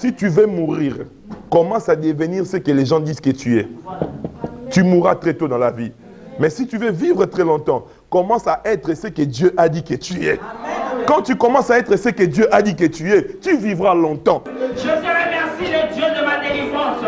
Si tu veux mourir, commence à devenir ce que les gens disent que tu es. Tu mourras très tôt dans la vie. Mais si tu veux vivre très longtemps, commence à être ce que Dieu a dit que tu es. Quand tu commences à être ce que Dieu a dit que tu es, tu vivras longtemps. Je te remercie, le Dieu de ma délivrance.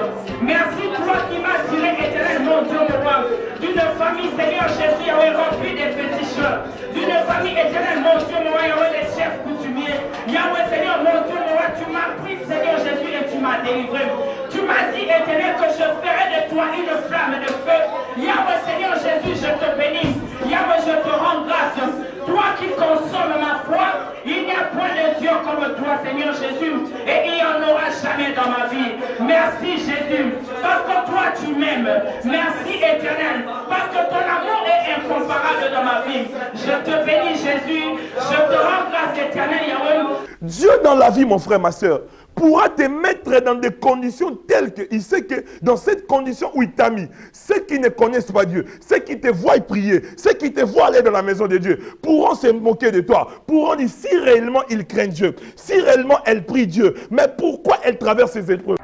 Merci, toi qui m'as tiré, éternel, mon Dieu, mon roi, d'une famille, Seigneur Jésus, remplie des féticheurs. D'une famille, éternel, mon Dieu, mon roi, Yahweh, des chefs coutumiers. Yahweh, Seigneur, mon Dieu, mon roi, tu m'as pris, Seigneur Jésus, et tu m'as délivré. Tu m'as dit, éternel, que je ferai de toi une flamme de feu. Yahweh, Seigneur Jésus, je te bénis. Yahweh, je te rends grâce. Toi qui consommes ma foi, il n'y a point de Dieu comme toi, Seigneur Jésus, et il n'y en aura jamais dans ma vie. Merci Jésus, parce que toi tu m'aimes. Merci éternel, parce que ton amour est incomparable dans ma vie. Je te bénis Jésus, je te rends grâce éternelle Yahweh. Dieu dans la vie, mon frère, ma soeur, pourra te mettre dans des conditions telles qu'il sait que dans cette condition où il t'a mis, ceux qui ne connaissent pas Dieu, ceux qui te voient prier, ceux qui te voient aller dans la maison de Dieu, pourront se moquer de toi, pourront dire si réellement ils craignent Dieu, si réellement elles prient Dieu, mais pourquoi elles traversent ces épreuves?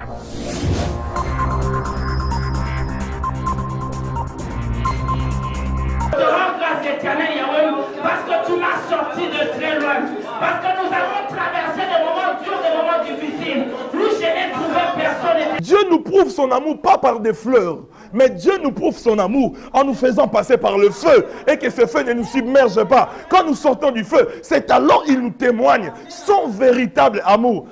Je te rends grâce éternelle Yahweh, parce que tu m'as sorti de très loin, parce que nous avons traversé des moments durs, des moments difficiles, où je n'ai trouvé personne. Dieu nous prouve son amour pas par des fleurs, mais Dieu nous prouve son amour en nous faisant passer par le feu et que ce feu ne nous submerge pas. Quand nous sortons du feu, c'est alors il nous témoigne son véritable amour.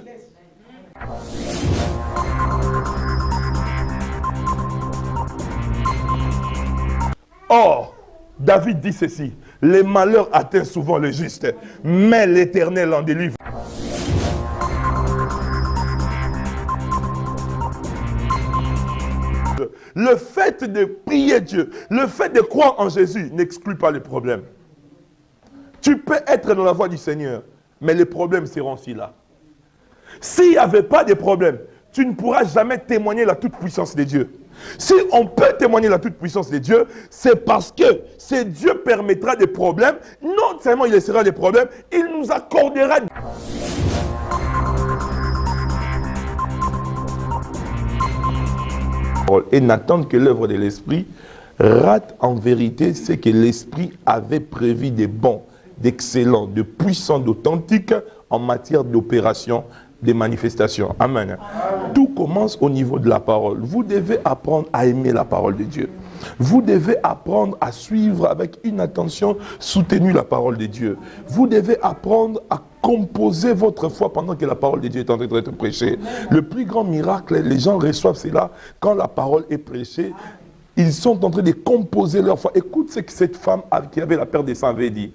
Or, David dit ceci, les malheurs atteignent souvent le juste, mais l'Éternel en délivre. Le fait de prier Dieu, le fait de croire en Jésus n'exclut pas les problèmes. Tu peux être dans la voie du Seigneur, mais les problèmes seront aussi là. S'il n'y avait pas de problèmes, tu ne pourras jamais témoigner la toute-puissance de Dieu. Si on peut témoigner la toute-puissance de Dieu, c'est parce que c'est Dieu permettra des problèmes. Non seulement il laissera des problèmes, il nous accordera. Et n'attendre que l'œuvre de l'Esprit rate en vérité ce que l'Esprit avait prévu de bon, d'excellent, de puissant, d'authentique en matière d'opération, des manifestations. Amen. Tout commence au niveau de la parole. Vous devez apprendre à aimer la parole de Dieu. Vous devez apprendre à suivre avec une attention soutenue la parole de Dieu. Vous devez apprendre à composer votre foi pendant que la parole de Dieu est en train d'être prêchée. Le plus grand miracle, les gens reçoivent cela quand la parole est prêchée. Ils sont en train de composer leur foi. Écoute ce que cette femme qui avait la perte des sang avait dit.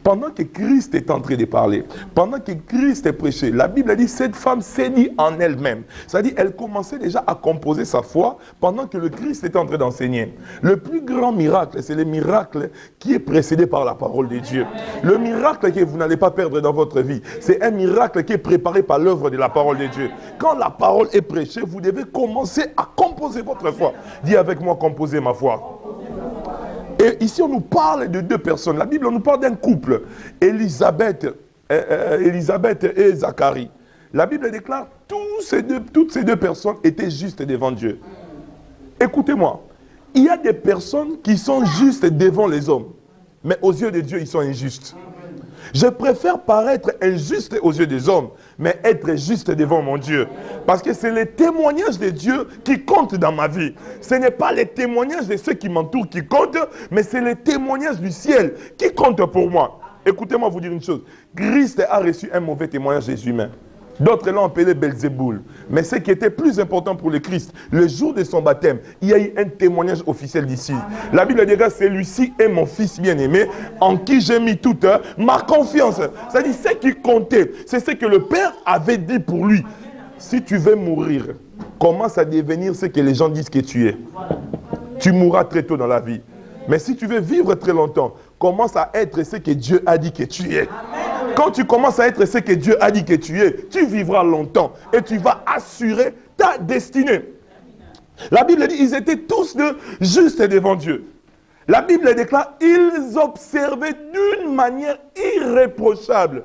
Pendant que Christ est en train de parler, pendant que Christ est prêché, la Bible a dit cette femme s'est dit en elle-même. C'est-à-dire elle commençait déjà à composer sa foi pendant que le Christ était en train d'enseigner. Le plus grand miracle, c'est le miracle qui est précédé par la parole de Dieu. Le miracle que vous n'allez pas perdre dans votre vie, c'est un miracle qui est préparé par l'œuvre de la parole de Dieu. Quand la parole est prêchée, vous devez commencer à composer votre foi. Dis avec moi, composer ma foi. Et ici, on nous parle de deux personnes. La Bible, on nous parle d'un couple, Élisabeth et Zacharie. La Bible déclare toutes ces deux personnes étaient justes devant Dieu. Écoutez-moi, il y a des personnes qui sont justes devant les hommes, mais aux yeux de Dieu, ils sont injustes. Je préfère paraître injuste aux yeux des hommes, mais être juste devant mon Dieu. Parce que c'est les témoignages de Dieu qui comptent dans ma vie. Ce n'est pas les témoignages de ceux qui m'entourent qui comptent, mais c'est les témoignages du ciel qui comptent pour moi. Écoutez-moi vous dire une chose. Christ a reçu un mauvais témoignage des humains. D'autres l'ont appelé Belzéboul. Mais ce qui était plus important pour le Christ, le jour de son baptême, il y a eu un témoignage officiel d'ici. La Bible dit que celui-ci est mon fils bien-aimé, en qui j'ai mis toute ma confiance. C'est-à-dire, ce qui comptait, c'est ce que le Père avait dit pour lui. Si tu veux mourir, commence à devenir ce que les gens disent que tu es. Tu mourras très tôt dans la vie. Mais si tu veux vivre très longtemps, commence à être ce que Dieu a dit que tu es. Quand tu commences à être ce que Dieu a dit que tu es, tu vivras longtemps et tu vas assurer ta destinée. La Bible dit, ils étaient tous justes devant Dieu. La Bible déclare, ils observaient d'une manière irréprochable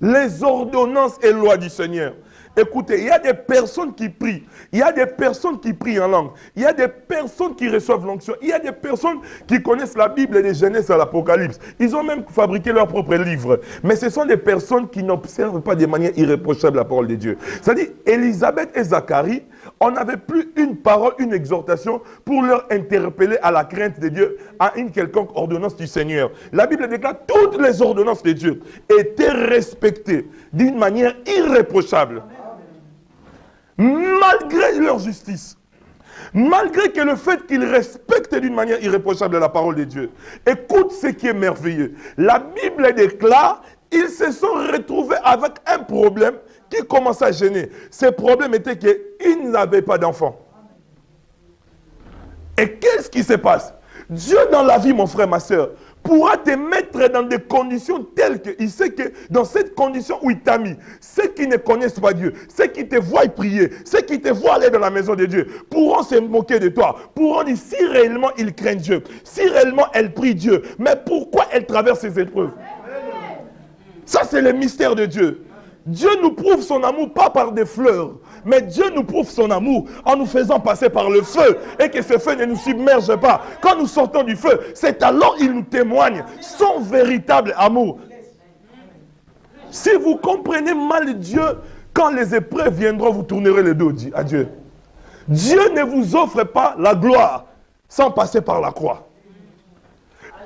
les ordonnances et lois du Seigneur. Écoutez, il y a des personnes qui prient. Il y a des personnes qui prient en langue. Il y a des personnes qui reçoivent l'onction. Il y a des personnes qui connaissent la Bible des Genèse à l'Apocalypse. Ils ont même fabriqué leur propre livre. Mais ce sont des personnes qui n'observent pas de manière irréprochable la parole de Dieu. C'est-à-dire, Élisabeth et Zacharie, on n'avait plus une parole, une exhortation pour leur interpeller à la crainte de Dieu, à une quelconque ordonnance du Seigneur. La Bible déclare toutes les ordonnances de Dieu étaient respectées d'une manière irréprochable. Malgré leur justice, malgré que le fait qu'ils respectent d'une manière irréprochable la parole de Dieu. Écoute ce qui est merveilleux. La Bible déclare, ils se sont retrouvés avec un problème qui commençait à gêner. Ce problème était qu'ils n'avaient pas d'enfants. Et qu'est-ce qui se passe? Dieu dans la vie, mon frère, ma soeur, pourra te mettre dans des conditions telles qu'il sait que dans cette condition où il t'a mis, ceux qui ne connaissent pas Dieu, ceux qui te voient prier, ceux qui te voient aller dans la maison de Dieu, pourront se moquer de toi, pourront dire si réellement ils craignent Dieu, si réellement elles prient Dieu, mais pourquoi elles traversent ces épreuves? Ça, c'est le mystère de Dieu. Dieu nous prouve son amour pas par des fleurs, mais Dieu nous prouve son amour en nous faisant passer par le feu et que ce feu ne nous submerge pas. Quand nous sortons du feu, c'est alors il nous témoigne son véritable amour. Si vous comprenez mal Dieu, quand les épreuves viendront, vous tournerez le dos à Dieu. Dieu ne vous offre pas la gloire sans passer par la croix.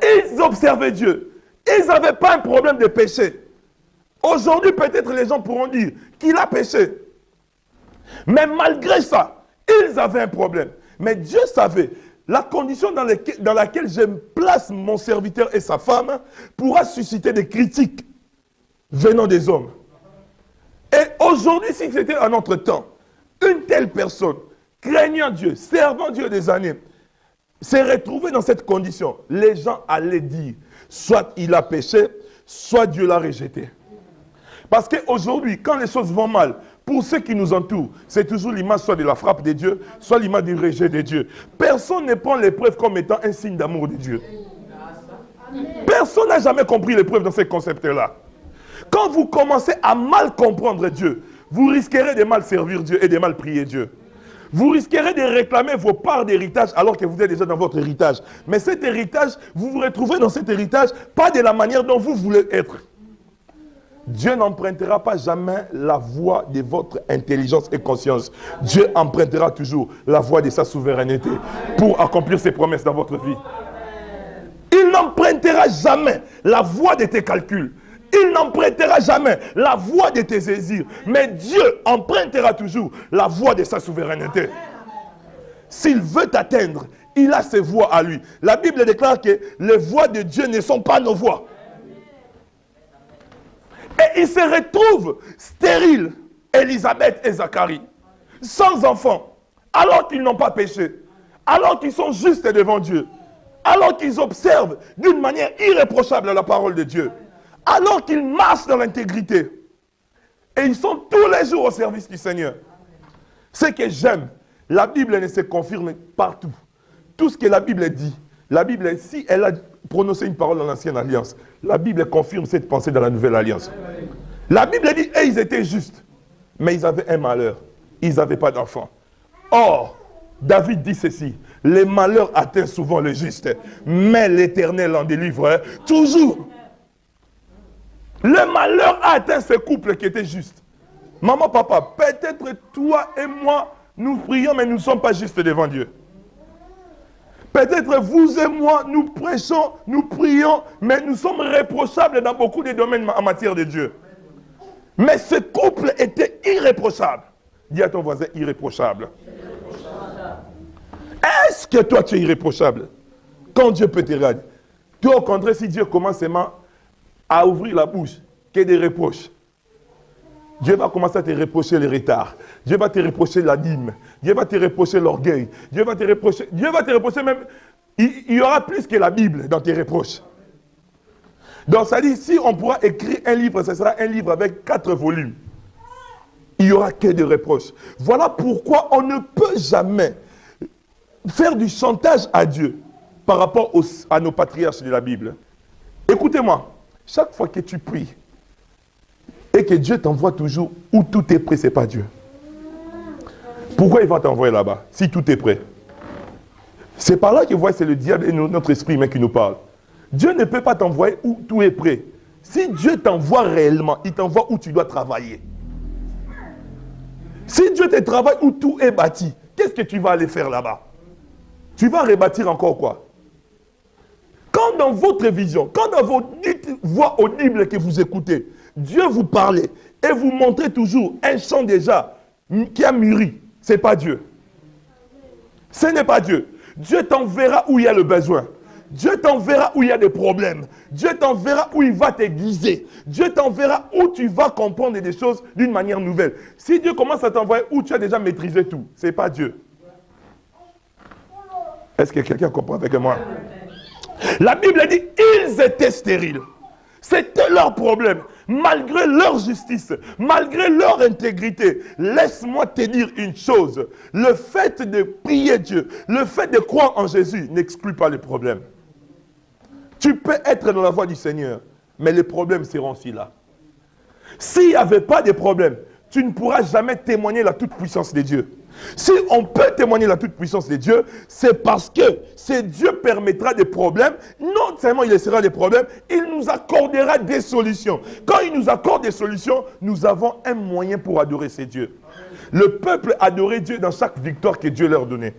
Ils observaient Dieu. Ils n'avaient pas un problème de péché. Aujourd'hui, peut-être les gens pourront dire qu'il a péché. Mais malgré ça, ils avaient un problème. Mais Dieu savait, la condition dans laquelle je place mon serviteur et sa femme pourra susciter des critiques venant des hommes. Et aujourd'hui, si c'était à notre temps, une telle personne, craignant Dieu, servant Dieu des années, s'est retrouvée dans cette condition, les gens allaient dire, soit il a péché, soit Dieu l'a rejeté. Parce qu'aujourd'hui, quand les choses vont mal, pour ceux qui nous entourent, c'est toujours l'image soit de la frappe de Dieu, soit l'image du rejet de Dieu. Personne ne prend l'épreuve comme étant un signe d'amour de Dieu. Personne n'a jamais compris l'épreuve dans ces concepts-là. Quand vous commencez à mal comprendre Dieu, vous risquerez de mal servir Dieu et de mal prier Dieu. Vous risquerez de réclamer vos parts d'héritage alors que vous êtes déjà dans votre héritage. Mais cet héritage, vous vous retrouvez dans cet héritage pas de la manière dont vous voulez être. Dieu n'empruntera pas jamais la voie de votre intelligence et conscience. Dieu empruntera toujours la voie de sa souveraineté pour accomplir ses promesses dans votre vie. Il n'empruntera jamais la voie de tes calculs. Il n'empruntera jamais la voie de tes désirs. Mais Dieu empruntera toujours la voie de sa souveraineté. S'il veut t'atteindre, il a ses voies à lui. La Bible déclare que les voies de Dieu ne sont pas nos voies. Et ils se retrouvent stériles, Élisabeth et Zacharie, sans enfants, alors qu'ils n'ont pas péché, alors qu'ils sont justes devant Dieu, alors qu'ils observent d'une manière irréprochable la parole de Dieu, alors qu'ils marchent dans l'intégrité. Et ils sont tous les jours au service du Seigneur. Ce que j'aime, la Bible ne se confirme partout. Tout ce que la Bible dit, la Bible, si elle a prononcé une parole dans l'ancienne alliance, la Bible confirme cette pensée dans la nouvelle alliance. La Bible dit, et ils étaient justes, mais ils avaient un malheur. Ils n'avaient pas d'enfants. Or, David dit ceci, les malheurs atteignent souvent les justes, mais l'Éternel en délivre toujours. Le malheur a atteint ce couple qui était juste. Maman, papa, peut-être toi et moi, nous prions, mais nous ne sommes pas justes devant Dieu. Peut-être vous et moi, nous prêchons, nous prions, mais nous sommes reprochables dans beaucoup de domaines en matière de Dieu. Mais ce couple était irréprochable. Dis à ton voisin, irréprochable. Est-ce que toi, tu es irréprochable? Quand Dieu peut te regarder. Toi, au contraire, si Dieu commence seulement à ouvrir la bouche, qu'il y ait des reproches, Dieu va commencer à te reprocher les retards. Dieu va te reprocher la dîme. Dieu va te reprocher l'orgueil. Dieu va te reprocher même... Il y aura plus que la Bible dans tes reproches. Donc ça dit, si on pourra écrire un livre, ce sera un livre avec 4 volumes. Il n'y aura que des reproches. Voilà pourquoi on ne peut jamais faire du chantage à Dieu par rapport à nos patriarches de la Bible. Écoutez-moi, chaque fois que tu pries, et que Dieu t'envoie toujours où tout est prêt, ce n'est pas Dieu. Pourquoi il va t'envoyer là-bas si tout est prêt? C'est par là que c'est le diable et notre esprit humain qui nous parle. Dieu ne peut pas t'envoyer où tout est prêt. Si Dieu t'envoie réellement, il t'envoie où tu dois travailler. Si Dieu te travaille où tout est bâti, qu'est-ce que tu vas aller faire là-bas? Tu vas rebâtir encore quoi? Quand dans votre vision, quand dans vos voix audibles que vous écoutez, Dieu vous parle et vous montrez toujours un champ déjà qui a mûri, ce n'est pas Dieu. Ce n'est pas Dieu. Dieu t'enverra où il y a le besoin. Dieu t'enverra où il y a des problèmes. Dieu t'enverra où il va t'aiguiser. Dieu t'enverra où tu vas comprendre des choses d'une manière nouvelle. Si Dieu commence à t'envoyer où tu as déjà maîtrisé tout, ce n'est pas Dieu. Est-ce que quelqu'un comprend avec moi? La Bible dit, ils étaient stériles. C'était leur problème. Malgré leur justice, malgré leur intégrité, laisse-moi te dire une chose. Le fait de prier Dieu, le fait de croire en Jésus n'exclut pas les problèmes. Tu peux être dans la voie du Seigneur, mais les problèmes seront aussi là. S'il n'y avait pas de problèmes, tu ne pourras jamais témoigner la toute-puissance de Dieu. Si on peut témoigner la toute-puissance de Dieu, c'est parce que c'est Dieu permettra des problèmes. Non seulement il laissera des problèmes, il nous accordera des solutions. Quand il nous accorde des solutions, nous avons un moyen pour adorer ces dieux. Le peuple adorait Dieu dans chaque victoire que Dieu leur donnait.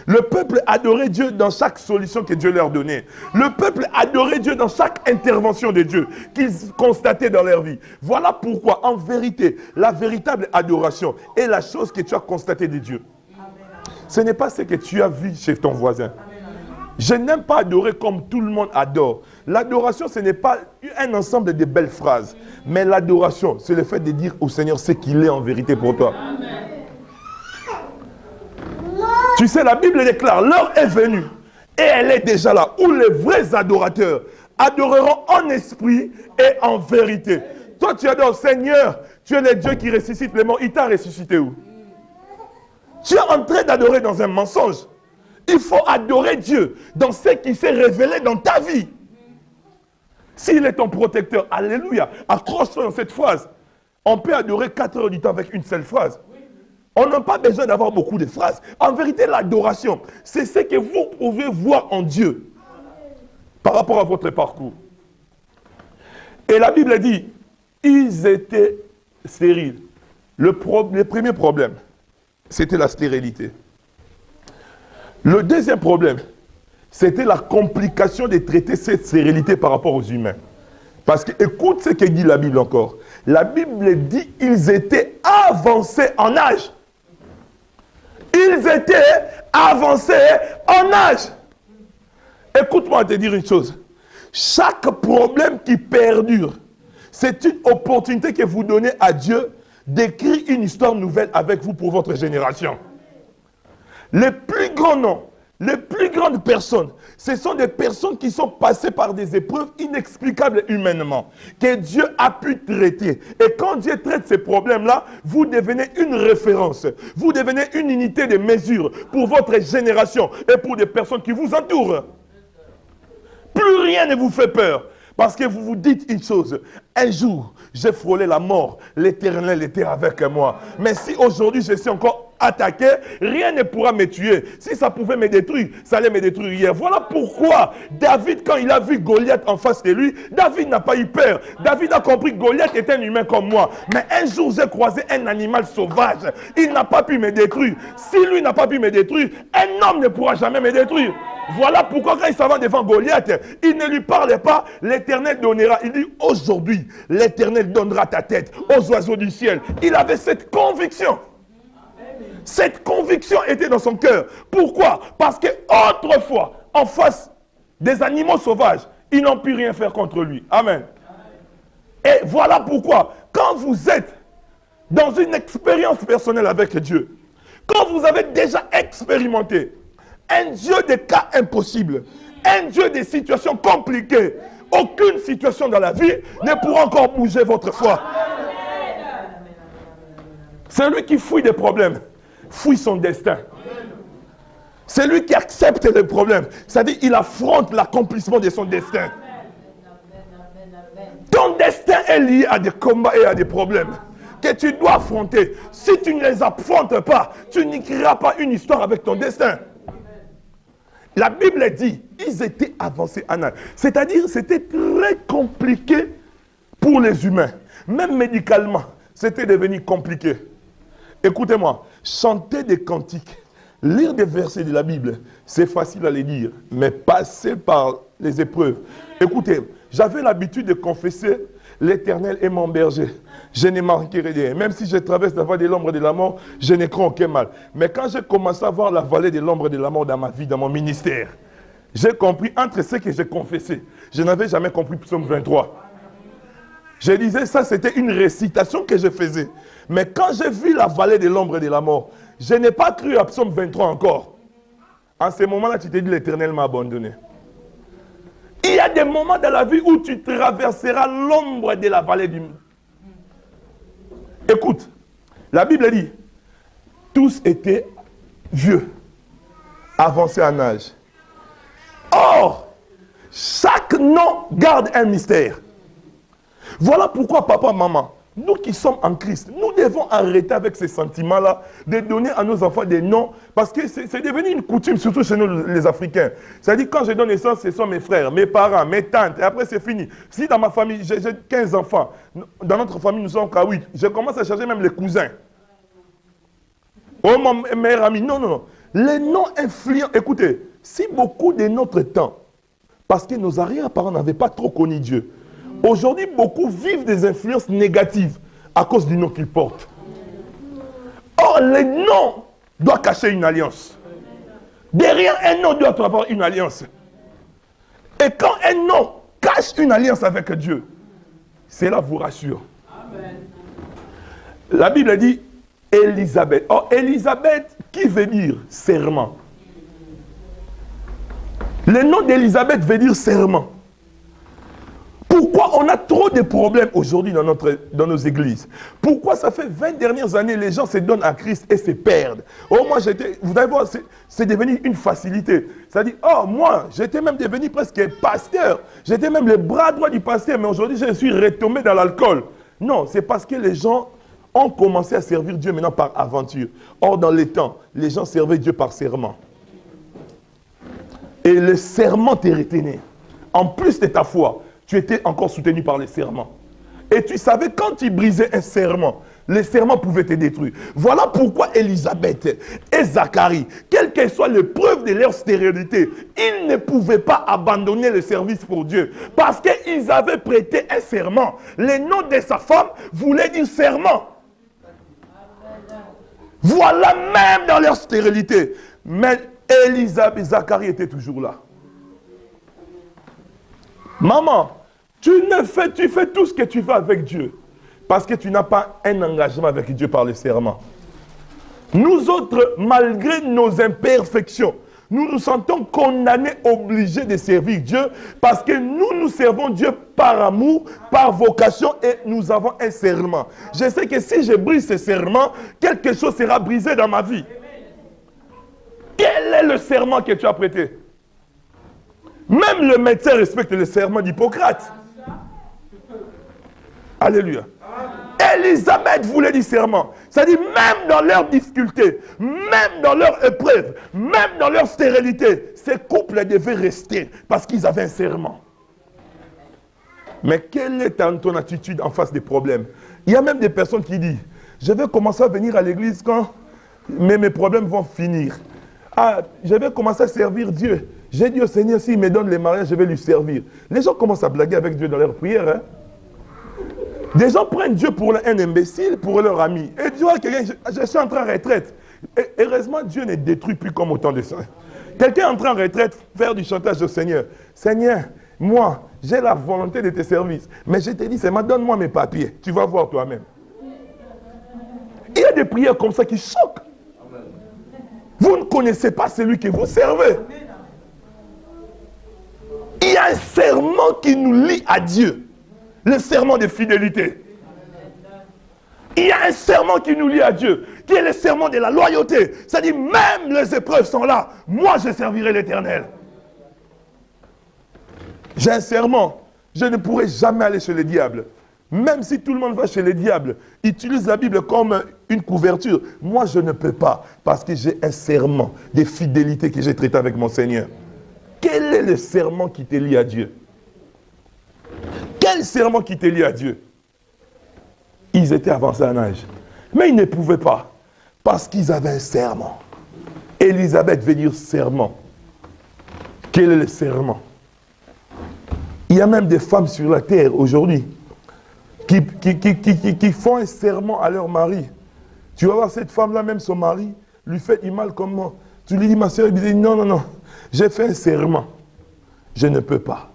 Le peuple adorait Dieu dans chaque solution que Dieu leur donnait. Le peuple adorait Dieu dans chaque intervention de Dieu qu'ils constataient dans leur vie. Voilà pourquoi, en vérité, la véritable adoration est la chose que tu as constatée de Dieu. Ce n'est pas ce que tu as vu chez ton voisin. Je n'aime pas adorer comme tout le monde adore. L'adoration, ce n'est pas un ensemble de belles phrases. Mais l'adoration, c'est le fait de dire au Seigneur ce qu'il est en vérité pour toi. Tu sais, la Bible déclare, l'heure est venue et elle est déjà là, où les vrais adorateurs adoreront en esprit et en vérité. Toi, tu adores, Seigneur, tu es le Dieu qui ressuscite les morts. Il t'a ressuscité où? Tu es en train d'adorer dans un mensonge. Il faut adorer Dieu dans ce qui s'est révélé dans ta vie. S'il est ton protecteur, alléluia, accroche-toi dans cette phrase. On peut adorer 4 heures du temps avec une seule phrase. On n'a pas besoin d'avoir beaucoup de phrases. En vérité, l'adoration, c'est ce que vous pouvez voir en Dieu par rapport à votre parcours. Et la Bible dit, ils étaient stériles. Le premier problème, c'était la stérilité. Le deuxième problème, c'était la complication de traiter cette stérilité par rapport aux humains. Parce que, écoute ce que dit la Bible encore. La Bible dit, ils étaient avancés en âge. Ils étaient avancés en âge. Écoute-moi te dire une chose. Chaque problème qui perdure, c'est une opportunité que vous donnez à Dieu d'écrire une histoire nouvelle avec vous pour votre génération. Les plus grands noms, les plus grandes personnes, ce sont des personnes qui sont passées par des épreuves inexplicables humainement, que Dieu a pu traiter. Et quand Dieu traite ces problèmes-là, vous devenez une référence. Vous devenez une unité de mesure pour votre génération et pour des personnes qui vous entourent. Plus rien ne vous fait peur. Parce que vous vous dites une chose, un jour, j'ai frôlé la mort, l'Éternel était avec moi. Mais si aujourd'hui je suis encore attaqué, rien ne pourra me tuer. Si ça pouvait me détruire, ça allait me détruire hier. Voilà pourquoi David, quand il a vu Goliath en face de lui, David n'a pas eu peur. David a compris que Goliath était un humain comme moi. Mais un jour, j'ai croisé un animal sauvage. Il n'a pas pu me détruire. Si lui n'a pas pu me détruire, un homme ne pourra jamais me détruire. Voilà pourquoi quand il s'avance devant Goliath, il ne lui parlait pas, l'Éternel donnera. Il dit, aujourd'hui, l'Éternel donnera ta tête aux oiseaux du ciel. Il avait cette conviction. Cette conviction était dans son cœur. Pourquoi? Parce que autrefois, en face des animaux sauvages, ils n'ont pu rien faire contre lui. Amen. Et voilà pourquoi, quand vous êtes dans une expérience personnelle avec Dieu, quand vous avez déjà expérimenté un Dieu des cas impossibles, un Dieu des situations compliquées, aucune situation dans la vie ne pourra encore bouger votre foi. C'est lui qui fouille des problèmes, fouille son destin. C'est lui qui accepte les problèmes, c'est-à-dire qu'il affronte l'accomplissement de son destin. Ton destin est lié à des combats et à des problèmes que tu dois affronter. Si tu ne les affrontes pas, tu n'écriras pas une histoire avec ton destin. La Bible dit, ils étaient avancés en âge. C'est-à-dire, c'était très compliqué pour les humains. Même médicalement, c'était devenu compliqué. Écoutez-moi, chanter des cantiques, lire des versets de la Bible, c'est facile à les lire, mais passer par les épreuves. Écoutez, j'avais l'habitude de confesser, l'Éternel est mon berger, je ne manquerai rien. Même si je traverse la vallée de l'ombre de la mort, je ne crains aucun mal. Mais quand j'ai commencé à voir la vallée de l'ombre de la mort dans ma vie, dans mon ministère, j'ai compris entre ce que j'ai confessé. Je n'avais jamais compris Psaume 23. Je disais, ça c'était une récitation que je faisais. Mais quand j'ai vu la vallée de l'ombre de la mort, je n'ai pas cru à Psaume 23 encore. En ce moment-là, tu t'es dit, l'Éternel m'a abandonné. Il y a des moments dans la vie où tu traverseras l'ombre de la vallée du... Écoute, la Bible dit, tous étaient vieux, avancés en âge. Or, chaque nom garde un mystère. Voilà pourquoi, papa, maman, nous qui sommes en Christ, nous devons arrêter avec ces sentiments-là de donner à nos enfants des noms, parce que c'est devenu une coutume, surtout chez nous les Africains. C'est-à-dire, quand je donne naissance, ce sont mes frères, mes parents, mes tantes, et après c'est fini. Si dans ma famille, j'ai 15 enfants, dans notre famille, nous sommes qu'à 8, je commence à chercher même les cousins. Oh, mon meilleur ami, non, non, non. Les noms influents, écoutez, si beaucoup de notre temps, parce que nos arrière-parents n'avaient pas trop connu Dieu, aujourd'hui, beaucoup vivent des influences négatives à cause du nom qu'ils portent. Or, les noms doivent cacher une alliance. Derrière un nom doit avoir une alliance. Et quand un nom cache une alliance avec Dieu, cela vous rassure. Amen. La Bible dit Élisabeth. Or, Élisabeth, qui veut dire serment. Le nom d'Élisabeth veut dire serment. Pourquoi on a trop de problèmes aujourd'hui dans nos églises? Pourquoi ça fait 20 dernières années, les gens se donnent à Christ et se perdent? Oh, moi, vous allez voir, c'est devenu une facilité. C'est-à-dire, oh, moi, j'étais même devenu presque pasteur. J'étais même le bras droit du pasteur, mais aujourd'hui, je suis retombé dans l'alcool. Non, c'est parce que les gens ont commencé à servir Dieu maintenant par aventure. Or, dans les temps, les gens servaient Dieu par serment. Et le serment t'est retenu. En plus de ta foi, tu étais encore soutenu par les serments. Et tu savais, quand tu brisais un serment, les serments pouvaient te détruire. Voilà pourquoi Élisabeth et Zacharie, quelle que soit l'épreuve de leur stérilité, ils ne pouvaient pas abandonner le service pour Dieu. Parce qu'ils avaient prêté un serment. Le nom de sa femme voulait dire serment. Voilà, même dans leur stérilité. Mais Élisabeth et Zacharie étaient toujours là. Maman, tu fais tout ce que tu fais avec Dieu parce que tu n'as pas un engagement avec Dieu par le serment. Nous autres, malgré nos imperfections, nous nous sentons condamnés, obligés de servir Dieu parce que nous servons Dieu par amour, par vocation et nous avons un serment. Je sais que si je brise ce serment, quelque chose sera brisé dans ma vie. Quel est le serment que tu as prêté? Même le médecin respecte le serment d'Hippocrate. Alléluia. Élisabeth voulait du serment. C'est-à-dire, même dans leurs difficultés, même dans leurs épreuves, même dans leur stérilité, ces couples devaient rester parce qu'ils avaient un serment. Mais quelle est ton attitude en face des problèmes? Il y a même des personnes qui disent, je vais commencer à venir à l'église quand mes problèmes vont finir. Ah, je vais commencer à servir Dieu. J'ai dit au Seigneur, s'il me donne les mariages, je vais lui servir. Les gens commencent à blaguer avec Dieu dans leurs prières. Hein? Des gens prennent Dieu pour un imbécile, pour leur ami. Et tu vois, quelqu'un, je suis en train de retraite. Et heureusement, Dieu ne détruit plus comme autant de saints. Quelqu'un est en train de retraite, faire du chantage au Seigneur. Seigneur, moi, j'ai la volonté de tes services. Mais je te dis, Seigneur, donne-moi mes papiers. Tu vas voir toi-même. Il y a des prières comme ça qui choquent. Vous ne connaissez pas celui que vous servez. Il y a un serment qui nous lie à Dieu. Le serment de fidélité. Il y a un serment qui nous lie à Dieu, qui est le serment de la loyauté. C'est-à-dire, même les épreuves sont là. Moi, je servirai l'Éternel. J'ai un serment. Je ne pourrai jamais aller chez le diable. Même si tout le monde va chez les diables, utilise la Bible comme une couverture. Moi, je ne peux pas, parce que j'ai un serment de fidélité que j'ai traité avec mon Seigneur. Quel est le serment qui te lie à Dieu? Quel serment qui te lie à Dieu? Ils étaient avancés en âge, mais ils ne pouvaient pas, parce qu'ils avaient un serment. Élisabeth veut dire serment. Quel est le serment? Il y a même des femmes sur la terre aujourd'hui qui font un serment à leur mari. Tu vas voir cette femme-là, même son mari, lui fait du mal comment? Tu lui dis, ma soeur, il dit, non, non, non, j'ai fait un serment. Je ne peux pas.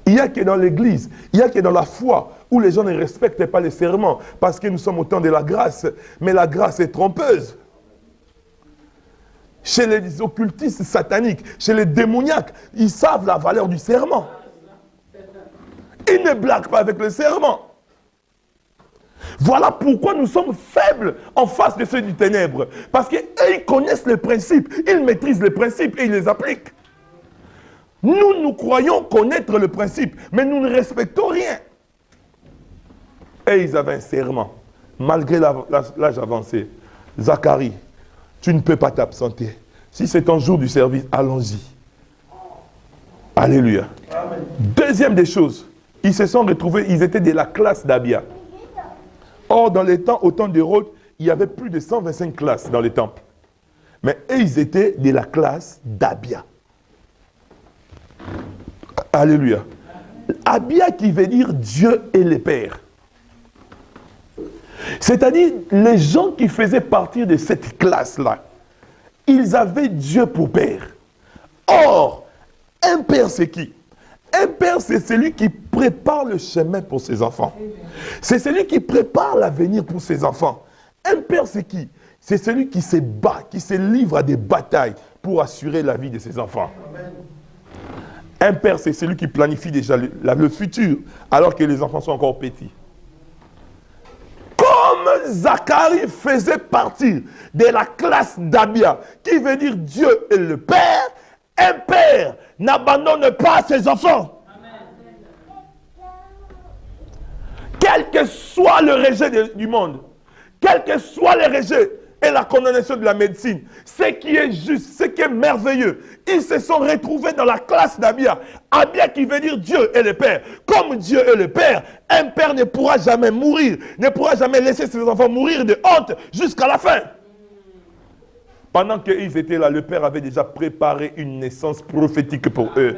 Il n'y a que dans l'église, il n'y a que dans la foi où les gens ne respectent pas les serments parce que nous sommes au temps de la grâce. Mais la grâce est trompeuse. Chez les occultistes sataniques, chez les démoniaques, ils savent la valeur du serment. Ils ne blaguent pas avec le serment. Voilà pourquoi nous sommes faibles en face de ceux du ténèbre. Parce qu'eux, ils connaissent les principes, ils maîtrisent les principes et ils les appliquent. Nous, nous croyons connaître le principe, mais nous ne respectons rien. Et ils avaient un serment, malgré l'âge avancé. Zacharie, tu ne peux pas t'absenter. Si c'est ton jour du service, allons-y. Alléluia. Amen. Deuxième des choses, ils se sont retrouvés, ils étaient de la classe d'Abia. Or, dans les temps, au temps d'Hérode, il y avait plus de 125 classes dans les temples. Mais eux, ils étaient de la classe d'Abia. Alléluia. Abia qui veut dire Dieu et le Père. C'est-à-dire, les gens qui faisaient partie de cette classe-là, ils avaient Dieu pour Père. Or, un Père, c'est qui? Un Père, c'est celui qui prépare le chemin pour ses enfants. C'est celui qui prépare l'avenir pour ses enfants. Un Père, c'est qui? C'est celui qui se bat, qui se livre à des batailles pour assurer la vie de ses enfants. Un Père, c'est celui qui planifie déjà le futur, alors que les enfants sont encore petits. Comme Zacharie faisait partie de la classe d'Abia, qui veut dire Dieu est le Père, un père n'abandonne pas ses enfants. Amen. Quel que soit le rejet du monde, quel que soit le rejet et la condamnation de la médecine, ce qui est juste, ce qui est merveilleux, ils se sont retrouvés dans la classe d'Abia. Abia qui veut dire Dieu est le Père. Comme Dieu est le Père, un père ne pourra jamais mourir, ne pourra jamais laisser ses enfants mourir de honte jusqu'à la fin. Pendant qu'ils étaient là, le Père avait déjà préparé une naissance prophétique pour eux.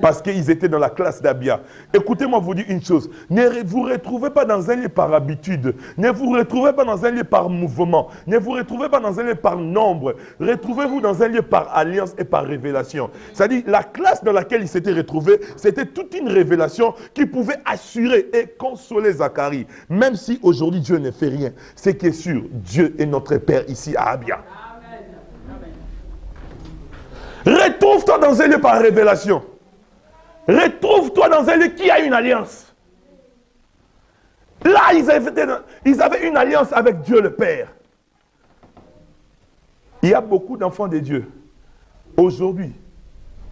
Parce qu'ils étaient dans la classe d'Abia. Écoutez-moi vous dire une chose. Ne vous retrouvez pas dans un lieu par habitude. Ne vous retrouvez pas dans un lieu par mouvement. Ne vous retrouvez pas dans un lieu par nombre. Retrouvez-vous dans un lieu par alliance et par révélation. C'est-à-dire, la classe dans laquelle ils s'étaient retrouvés, c'était toute une révélation qui pouvait assurer et consoler Zacharie. Même si aujourd'hui Dieu ne fait rien. Ce qui est sûr, Dieu est notre Père ici à Abia. Retrouve-toi dans un lieu par révélation. Retrouve-toi dans un lieu qui a une alliance. Là, ils avaient une alliance avec Dieu le Père. Il y a beaucoup d'enfants de Dieu, aujourd'hui,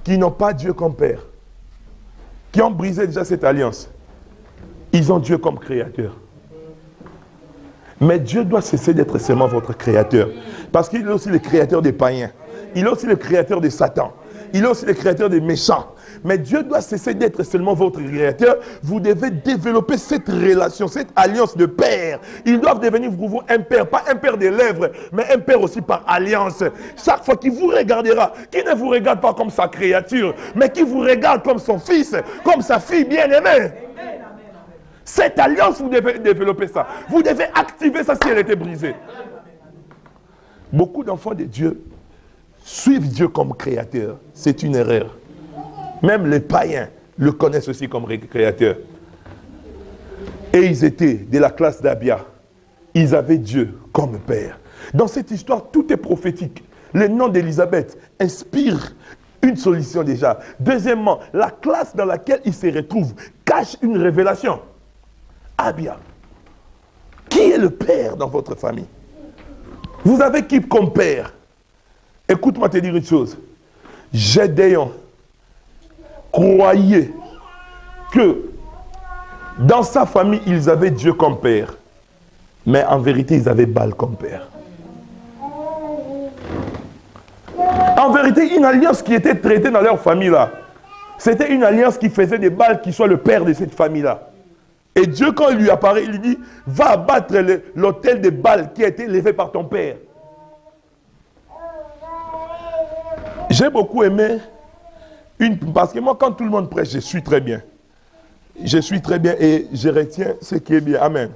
qui n'ont pas Dieu comme Père, qui ont brisé déjà cette alliance. Ils ont Dieu comme Créateur. Mais Dieu doit cesser d'être seulement votre Créateur. Parce qu'il est aussi le Créateur des païens. Il est aussi le Créateur de Satan. Il est aussi le Créateur des méchants. Mais Dieu doit cesser d'être seulement votre Créateur. Vous devez développer cette relation, cette alliance de Père. Ils doivent devenir pour vous un Père, pas un Père des lèvres, mais un Père aussi par alliance. Chaque fois qu'il vous regardera, qui ne vous regarde pas comme sa créature, mais qui vous regarde comme son fils, comme sa fille bien-aimée. Cette alliance, vous devez développer ça. Vous devez activer ça si elle était brisée. Beaucoup d'enfants de Dieu suivent Dieu comme créateur. C'est une erreur. Même les païens le connaissent aussi comme créateur. Et ils étaient de la classe d'Abia. Ils avaient Dieu comme Père. Dans cette histoire, tout est prophétique. Le nom d'Élisabeth inspire une solution déjà. Deuxièmement, la classe dans laquelle ils se retrouvent cache une révélation. Abia. Qui est le Père dans votre famille? Vous avez qui comme Père? Écoute-moi te dire une chose. Gédéon croyait que Dans sa famille, ils avaient Dieu comme père. Mais en vérité, ils avaient Baal comme père. En vérité, une alliance qui était traitée dans leur famille là, c'était une alliance qui faisait de Baal qui soit le père de cette famille-là. Et Dieu, quand il lui apparaît, il lui dit, va abattre l'autel de Baal qui a été élevé par ton père. J'ai beaucoup aimé, parce que moi, quand tout le monde prêche, je suis très bien. Je suis très bien et je retiens ce qui est bien. Amen.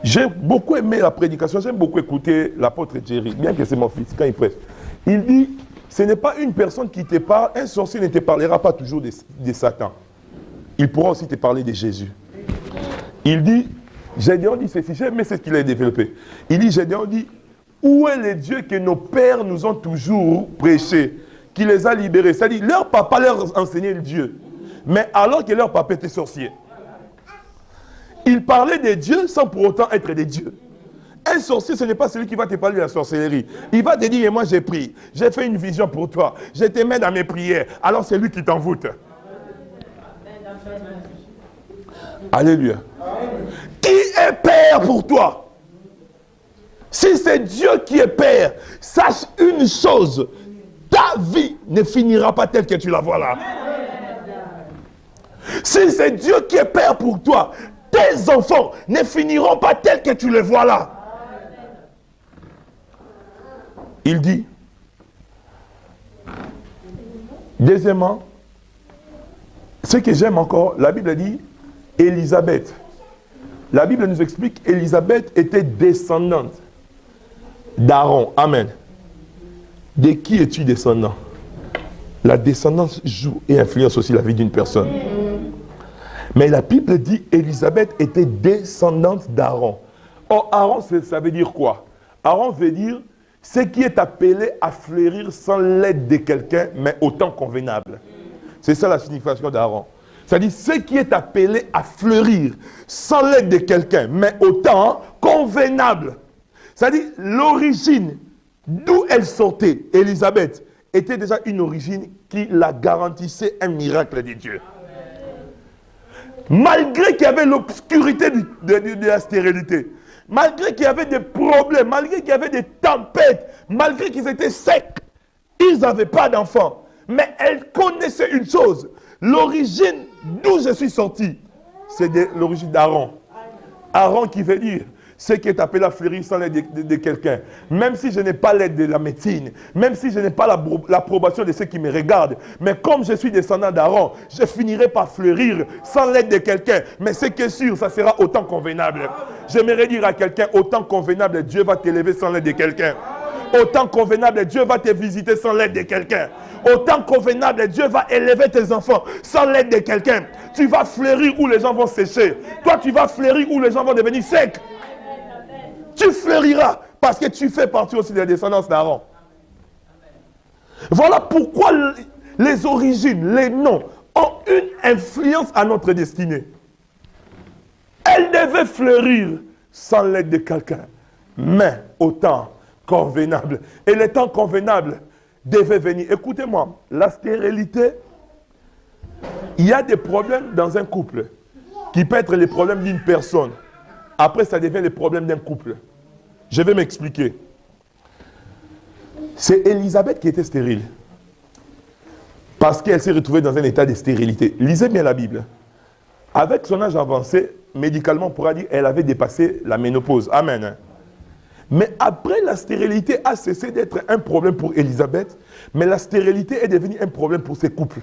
J'ai beaucoup aimé la prédication, j'aime beaucoup écouter l'apôtre Thierry, bien que c'est mon fils, quand il prêche. Il dit, ce n'est pas une personne qui te parle, un sorcier ne te parlera pas toujours de Satan. Il pourra aussi te parler de Jésus. Il dit, Gédéon dit ceci, j'aime ce qu'il a développé. Il dit, Gédéon dit, où est le Dieu que nos pères nous ont toujours prêché, qui les a libérés? C'est-à-dire, leur papa leur enseignait le Dieu, mais alors que leur papa était sorcier. Il parlait de Dieu sans pour autant être des dieux. Un sorcier, ce n'est pas celui qui va te parler de la sorcellerie. Il va te dire, et moi j'ai pris, j'ai fait une vision pour toi, je te mets dans mes prières, alors c'est lui qui t'envoûte. Alléluia. Qui est père pour toi? Si c'est Dieu qui est père, sache une chose, ta vie ne finira pas telle que tu la vois là. Si c'est Dieu qui est père pour toi, tes enfants ne finiront pas tels que tu les vois là. Il dit, deuxièmement, ce que j'aime encore, la Bible dit, Élisabeth. La Bible nous explique, Élisabeth était descendante d'Aaron. Amen. De qui es-tu descendant? La descendance joue et influence aussi la vie d'une personne. Mais la Bible dit Élisabeth était descendante d'Aaron. Or, Aaron, ça veut dire quoi? Aaron veut dire ce qui est appelé à fleurir sans l'aide de quelqu'un, mais au temps convenable. C'est ça la signification d'Aaron. C'est-à-dire ce qui est appelé à fleurir sans l'aide de quelqu'un, mais au temps convenable. C'est-à-dire l'origine d'où elle sortait, Élisabeth, était déjà une origine qui la garantissait un miracle de Dieu. Malgré qu'il y avait l'obscurité de la stérilité, malgré qu'il y avait des problèmes, malgré qu'il y avait des tempêtes, malgré qu'ils étaient secs, ils n'avaient pas d'enfants. Mais elle connaissait une chose, l'origine d'où je suis sorti, c'est l'origine d'Aaron. Aaron qui veut dire ce qui est appelé à fleurir sans l'aide de quelqu'un. Même si je n'ai pas l'aide de la médecine, même si je n'ai pas l'approbation de ceux qui me regardent, mais comme je suis descendant d'Aaron, je finirai par fleurir sans l'aide de quelqu'un. Mais ce qui est sûr, ça sera autant convenable. J'aimerais dire à quelqu'un, autant convenable, Dieu va t'élever sans l'aide de quelqu'un. Autant convenable, Dieu va te visiter sans l'aide de quelqu'un. Autant convenable, Dieu va élever tes enfants sans l'aide de quelqu'un. Tu vas fleurir où les gens vont sécher. Toi, tu vas fleurir où les gens vont devenir secs. Tu fleuriras parce que tu fais partie aussi de la descendance d'Aaron. Voilà pourquoi les origines, les noms ont une influence à notre destinée. Elle devait fleurir sans l'aide de quelqu'un, mais au temps convenable. Et le temps convenable devait venir. Écoutez-moi, la stérilité, il y a des problèmes dans un couple qui peut être les problèmes d'une personne. Après, ça devient les problèmes d'un couple. Je vais m'expliquer. C'est Élisabeth qui était stérile. Parce qu'elle s'est retrouvée dans un état de stérilité. Lisez bien la Bible. Avec son âge avancé, médicalement, on pourra dire qu'elle avait dépassé la ménopause. Amen. Mais après, la stérilité a cessé d'être un problème pour Élisabeth, mais la stérilité est devenue un problème pour ses couples.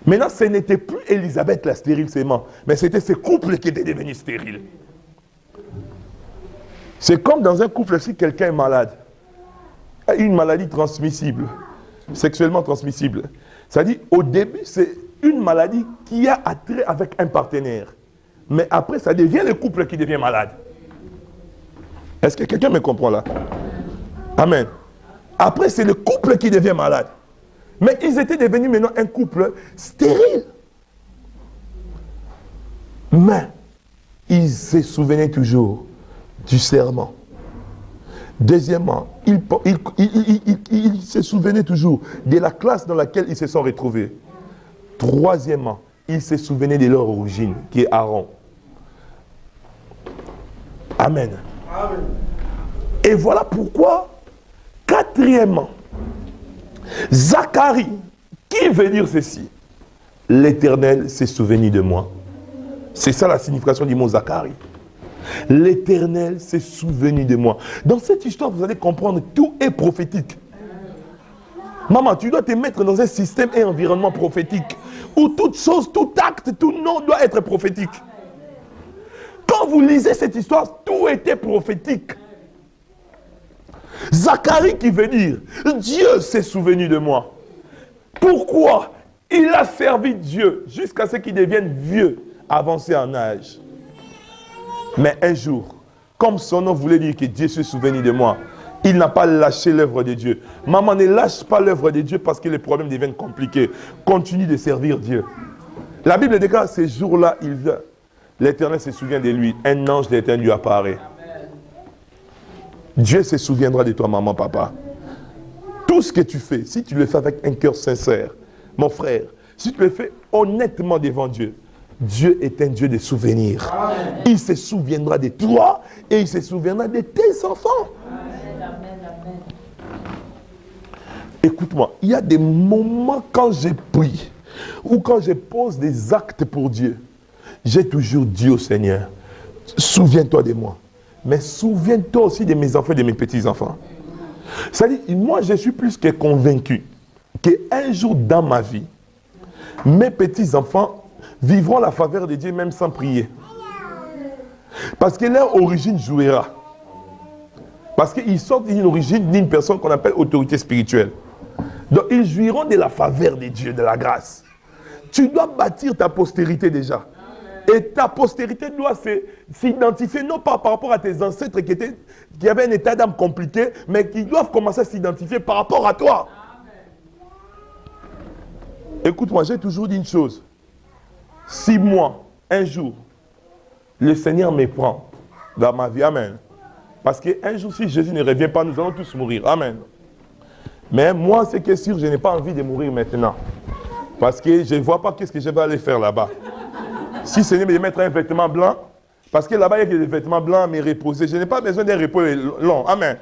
Maintenant, ce n'était plus Élisabeth la stérile seulement, mais c'était ses couples qui étaient devenus stériles. C'est comme dans un couple, si quelqu'un est malade, une maladie transmissible, sexuellement transmissible. C'est-à-dire, au début, c'est une maladie qui a attrait avec un partenaire. Mais après, ça devient le couple qui devient malade. Est-ce que quelqu'un me comprend là? Amen. Après, c'est le couple qui devient malade. Mais ils étaient devenus maintenant un couple stérile. Mais ils se souvenaient toujours du serment. Deuxièmement, ils se souvenaient toujours de la classe dans laquelle ils se sont retrouvés. Troisièmement, il se souvenait de leur origine, qui est Aaron. Amen. Amen. Et voilà pourquoi, quatrièmement, Zacharie, qui veut dire ceci? L'Éternel s'est souvenu de moi. C'est ça la signification du mot Zacharie. L'Éternel s'est souvenu de moi. Dans cette histoire, vous allez comprendre, tout est prophétique. Maman, tu dois te mettre dans un système et environnement prophétique où toute chose, tout acte, tout nom doit être prophétique. Quand vous lisez cette histoire, tout était prophétique. Zacharie qui veut dire, Dieu s'est souvenu de moi. Pourquoi? Il a servi Dieu jusqu'à ce qu'il devienne vieux, avancé en âge. Mais un jour, comme son nom voulait dire que Dieu s'est souvenu de moi, il n'a pas lâché l'œuvre de Dieu. Maman, ne lâche pas l'œuvre de Dieu parce que les problèmes deviennent compliqués. Continue de servir Dieu. La Bible déclare, ces jours-là, il vient. L'Éternel se souvient de lui. Un ange de l'Éternel lui apparaît. Dieu se souviendra de toi, maman, papa. Tout ce que tu fais, si tu le fais avec un cœur sincère, mon frère, si tu le fais honnêtement devant Dieu, Dieu est un Dieu de souvenirs. Amen. Il se souviendra de toi et il se souviendra de tes enfants. Amen. Amen. Écoute-moi, il y a des moments quand je prie ou quand je pose des actes pour Dieu, j'ai toujours dit au Seigneur, souviens-toi de moi. Mais souviens-toi aussi de mes enfants et de mes petits-enfants. C'est-à-dire, moi je suis plus que convaincu qu'un jour dans ma vie, mes petits-enfants vivront la faveur de Dieu même sans prier. Parce que leur origine jouera. Parce qu'ils sortent d'une origine d'une personne qu'on appelle autorité spirituelle. Donc ils jouiront de la faveur de Dieu, de la grâce. Tu dois bâtir ta postérité déjà. Et ta postérité doit s'identifier non pas par rapport à tes ancêtres qui avaient un état d'âme compliqué, mais qui doivent commencer à s'identifier par rapport à toi. Écoute-moi, j'ai toujours dit une chose. Si moi, un jour, le Seigneur me prend dans ma vie, amen. Parce qu'un jour, si Jésus ne revient pas, nous allons tous mourir, amen. Mais moi, c'est que sûr, je n'ai pas envie de mourir maintenant. Parce que je ne vois pas qu'est-ce que je vais aller faire là-bas. Si le Seigneur me mettre un vêtement blanc, parce que là-bas, il y a des vêtements blancs à me reposer. Je n'ai pas besoin d'un repos long, amen.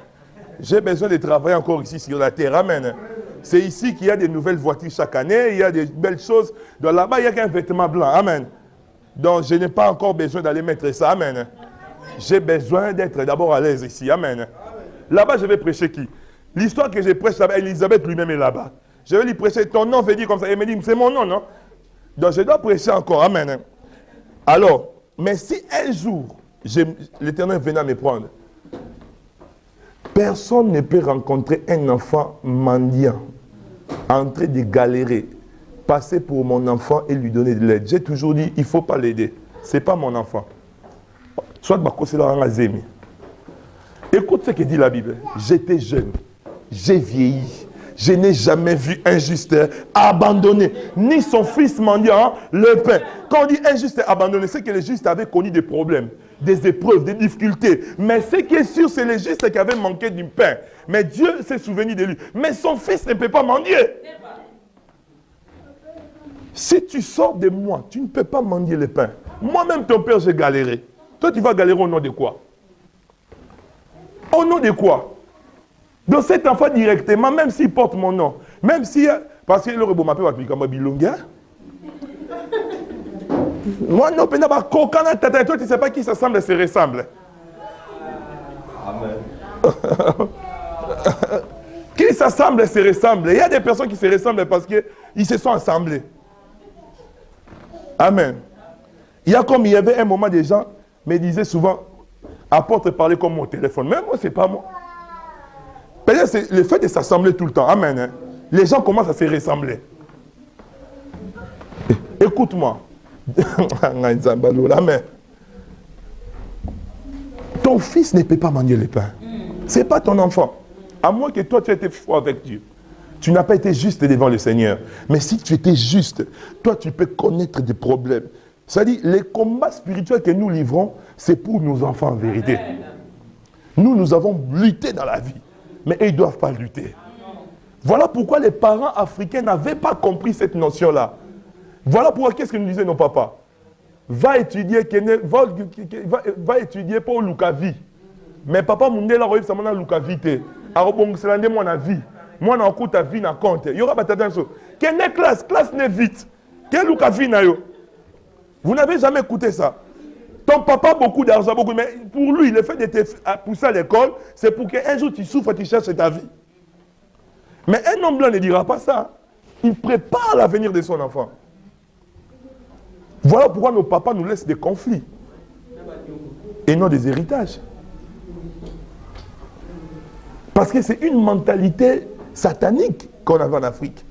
J'ai besoin de travailler encore ici sur la terre, amen. C'est ici qu'il y a des nouvelles voitures chaque année, il y a des belles choses. Donc là-bas, il n'y a qu'un vêtement blanc. Amen. Donc je n'ai pas encore besoin d'aller mettre ça. Amen. J'ai besoin d'être d'abord à l'aise ici. Amen. Là-bas, je vais prêcher qui? L'histoire que je prêche là-bas, Elisabeth lui-même est là-bas. Je vais lui prêcher, ton nom veut dire comme ça. Elle me dit, c'est mon nom, non? Donc je dois prêcher encore. Amen. Alors, mais si un jour, l'Éternel venait à me prendre, personne ne peut rencontrer un enfant mendiant en train de galérer, passer pour mon enfant et lui donner de l'aide. J'ai toujours dit, il ne faut pas l'aider. Ce n'est pas mon enfant. Soit écoute ce que dit la Bible. J'étais jeune, j'ai vieilli. Je n'ai jamais vu un juste abandonné, ni son fils mendiant le pain. Quand on dit un juste abandonné, c'est que le juste avait connu des problèmes, des épreuves, des difficultés. Mais ce qui est sûr, c'est le juste qui avait manqué du pain. Mais Dieu s'est souvenu de lui. Mais son fils ne peut pas mendier. Si tu sors de moi, tu ne peux pas mendier le pain. Moi-même, ton père, j'ai galéré. Toi, tu vas galérer au nom de quoi? Au nom de quoi? Donc cet enfant directement, même s'il porte mon nom, même si, parce que le robot m'appelle comme Bilonga. Moi non, toi tu ne sais pas qui s'assemble et se ressemble. Amen. Qui s'assemble et se ressemble. Il y a des personnes qui se ressemblent parce qu'ils se sont assemblés. Amen. Il y avait un moment, des gens me disaient souvent, apôtre parlait comme mon téléphone. Mais moi, ce n'est pas moi. C'est le fait de s'assembler tout le temps. Amen. Hein? Les gens commencent à se ressembler. Écoute-moi. Amen. Ton fils ne peut pas manger le pain. Ce n'est pas ton enfant. À moins que toi, tu aies été fou avec Dieu. Tu n'as pas été juste devant le Seigneur. Mais si tu étais juste, toi, tu peux connaître des problèmes. C'est-à-dire, les combats spirituels que nous livrons, c'est pour nos enfants en vérité. Nous avons lutté dans la vie. Mais eux, ils ne doivent pas lutter. Voilà pourquoi les parents africains n'avaient pas compris cette notion-là. Voilà pourquoi qu'est-ce que nous disaient nos papas. Va étudier pour Lukavi. Mais papa Mundela Roïf Samana Lukavi te. Arobong Selande moi na vie. Moi na okut ta vie na compte. Il y aura pas d'attention. Quelle classe n'est vite. Quel Lukavi na yo. Vous n'avez jamais écouté ça. Ton papa a beaucoup d'argent, beaucoup, mais pour lui, le fait de te pousser à l'école, c'est pour qu'un jour tu souffres, tu cherches ta vie. Mais un homme blanc ne dira pas ça. Il prépare l'avenir de son enfant. Voilà pourquoi nos papas nous laissent des conflits et non des héritages. Parce que c'est une mentalité satanique qu'on avait en Afrique.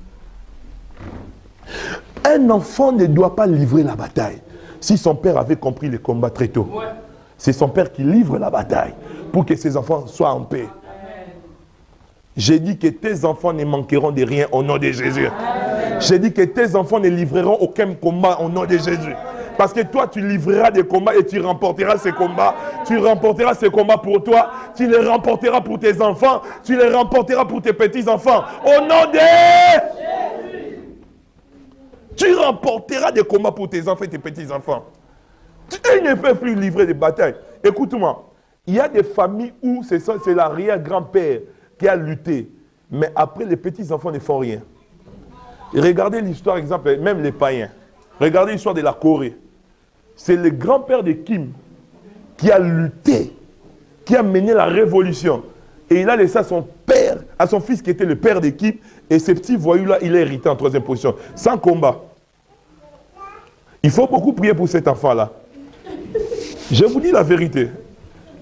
Un enfant ne doit pas livrer la bataille. Si son père avait compris les combats très tôt, c'est son père qui livre la bataille pour que ses enfants soient en paix. J'ai dit que tes enfants ne manqueront de rien au nom de Jésus. J'ai dit que tes enfants ne livreront aucun combat au nom de Jésus. Parce que toi, tu livreras des combats et tu remporteras ces combats. Tu remporteras ces combats pour toi. Tu les remporteras pour tes enfants. Tu les remporteras pour tes petits-enfants. Au nom de Jésus. Tu remporteras des combats pour tes enfants et tes petits-enfants. Tu ne peux plus livrer des batailles. Écoute-moi. Il y a des familles où c'est l'arrière-grand-père qui a lutté. Mais après, les petits-enfants ne font rien. Et regardez l'histoire, exemple, même les païens. Regardez l'histoire de la Corée. C'est le grand-père de Kim qui a lutté, qui a mené la révolution. Et il a laissé à son père, à son fils qui était le père de Kim, et ces petits voyous-là, il est hérité en troisième position, sans combat. Il faut beaucoup prier pour cet enfant-là. Je vous dis la vérité.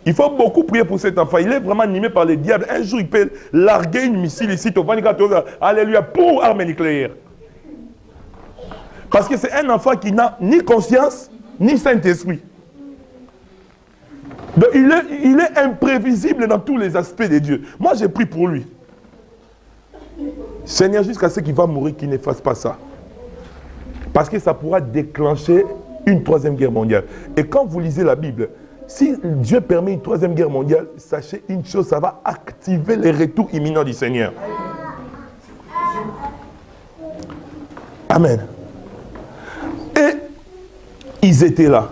Il faut beaucoup prier pour cet enfant. Il est vraiment animé par les diables. Un jour, il peut larguer une missile ici, au 24 alléluia, pour arme nucléaire. Parce que c'est un enfant qui n'a ni conscience, ni Saint-Esprit. Donc il est imprévisible dans tous les aspects de Dieu. Moi, j'ai prié pour lui. Seigneur, jusqu'à ce qu'il va mourir, qu'il ne fasse pas ça. Parce que ça pourra déclencher une troisième guerre mondiale. Et quand vous lisez la Bible, si Dieu permet une troisième guerre mondiale, sachez une chose, ça va activer les retours imminents du Seigneur. Amen. Et ils étaient là.